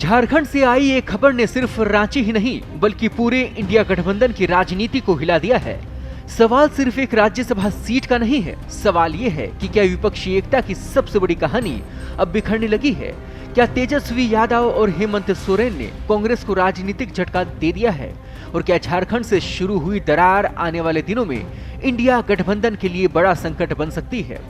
झारखंड से आई एक खबर ने सिर्फ रांची ही नहीं बल्कि पूरे इंडिया गठबंधन की राजनीति को हिला दिया है। सवाल सिर्फ एक राज्यसभा सीट का नहीं है, सवाल ये है कि क्या विपक्षी एकता की सबसे बड़ी कहानी अब बिखरने लगी है? क्या तेजस्वी यादव और हेमंत सोरेन ने कांग्रेस को राजनीतिक झटका दे दिया है? और क्या झारखंड से शुरू हुई दरार आने वाले दिनों में इंडिया गठबंधन के लिए बड़ा संकट बन सकती है?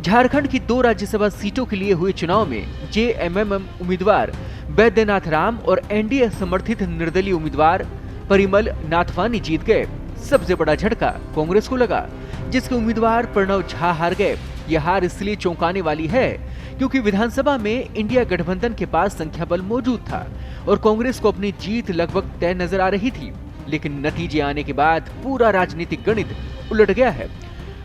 झारखंड की 2 राज्यसभा सीटों के लिए हुए चुनाव में जेएमएम उम्मीदवार बैद्यनाथ राम और एनडीए समर्थित निर्दलीय उम्मीदवार परिमल नाथवानी जीत गए। सबसे बड़ा झटका कांग्रेस को लगा, जिसके उम्मीदवार प्रणव झा हार गए। यह हार इसलिए चौंकाने वाली है क्योंकि विधानसभा में इंडिया गठबंधन के पास संख्या बल मौजूद था और कांग्रेस को अपनी जीत लगभग तय नजर आ रही थी। लेकिन नतीजे आने के बाद पूरा राजनीतिक गणित उलट गया है।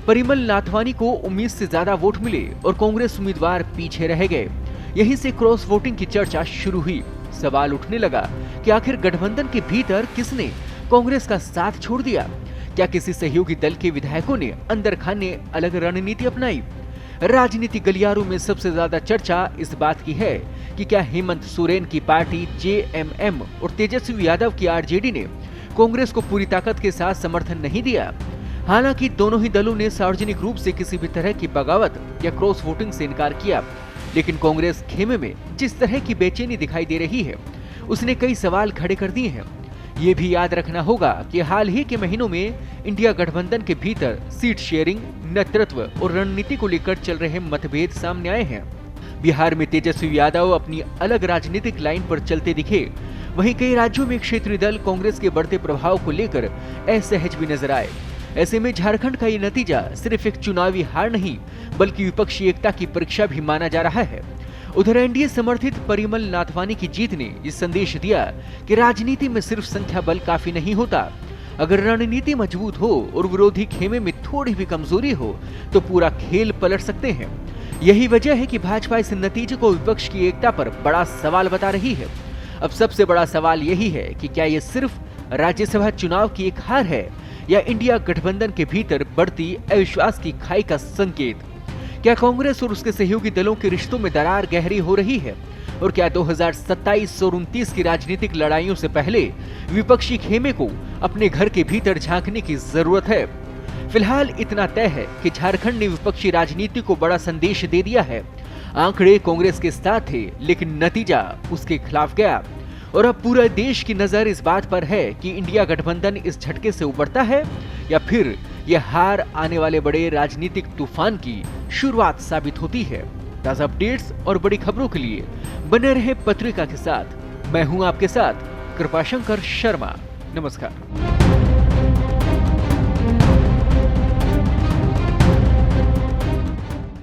परिमल नाथवानी को उम्मीद से ज्यादा वोट मिले और कांग्रेस उम्मीदवार पीछे रह गए। यहीं से क्रॉस वोटिंग की चर्चा शुरू हुई। सवाल उठने लगा कि आखिर गठबंधन के भीतर किसने कांग्रेस का साथ छोड़ दिया? क्या किसी सहयोगी दल के विधायकों ने अंदर खाने अलग रणनीति अपनाई? राजनीतिक गलियारों में सबसे ज्यादा चर्चा इस बात की है कि क्या हेमंत सोरेन की पार्टी जेएमएम और तेजस्वी यादव की आरजेडी ने कांग्रेस को पूरी ताकत के साथ समर्थन नहीं दिया? हालांकि दोनों ही दलों ने सार्वजनिक रूप से किसी भी तरह की बगावत या क्रॉस वोटिंग से इनकार किया, लेकिन कांग्रेस खेमे में जिस तरह की बेचैनी दिखाई दे रही है, उसने कई सवाल खड़े कर दिए हैं। ये भी याद रखना होगा कि हाल ही के महीनों में इंडिया गठबंधन के भीतर सीट शेयरिंग, नेतृत्व और रणनीति को लेकर चल रहे मतभेद सामने आए हैं। बिहार में तेजस्वी यादव अपनी अलग राजनीतिक लाइन पर चलते दिखे, वहीं कई राज्यों में क्षेत्रीय दल कांग्रेस के बढ़ते प्रभाव को लेकर असहज भी नजर आए। ऐसे में झारखंड का ये नतीजा सिर्फ एक चुनावी हार नहीं बल्कि विपक्षी एकता की परीक्षा भी माना जा रहा है। उधर एनडीए समर्थित परिमल नाथवानी की जीत ने ये संदेश दिया कि राजनीति में सिर्फ संख्या बल काफी नहीं होता। अगर रणनीति मजबूत हो और विरोधी खेमे में थोड़ी भी कमजोरी हो तो पूरा खेल पलट सकते हैं। यही वजह है कि भाजपा इस नतीजे को विपक्ष की एकता पर बड़ा सवाल बता रही है। अब सबसे बड़ा सवाल यही है कि क्या ये सिर्फ राज्यसभा चुनाव की एक हार है या इंडिया गठबंधन के भीतर बढ़ती अविश्वास की खाई का संकेत? क्या कांग्रेस और उसके सहयोगी दलों के रिश्तों में दरार गहरी हो रही है? और क्या 2027 और 29 की राजनीतिक लड़ाइयों से पहले विपक्षी खेमे को अपने घर के भीतर झांकने की जरूरत है? फिलहाल इतना तय है कि झारखंड ने विपक्षी राजनीति को बड़ा संदेश दे दिया है। आंकड़े कांग्रेस के साथ थे, लेकिन नतीजा उसके खिलाफ गया। और अब पूरे देश की नजर इस बात पर है कि इंडिया गठबंधन इस झटके से उबरता है या फिर यह हार आने वाले बड़े राजनीतिक तूफान की शुरुआत साबित होती है। ताजा अपडेट्स और बड़ी खबरों के लिए बने रहे पत्रिका के साथ। मैं हूं आपके साथ कृपाशंकर शर्मा। नमस्कार।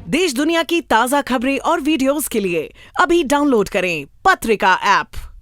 देश दुनिया की ताजा खबरें और वीडियोस के लिए अभी डाउनलोड करें पत्रिका ऐप।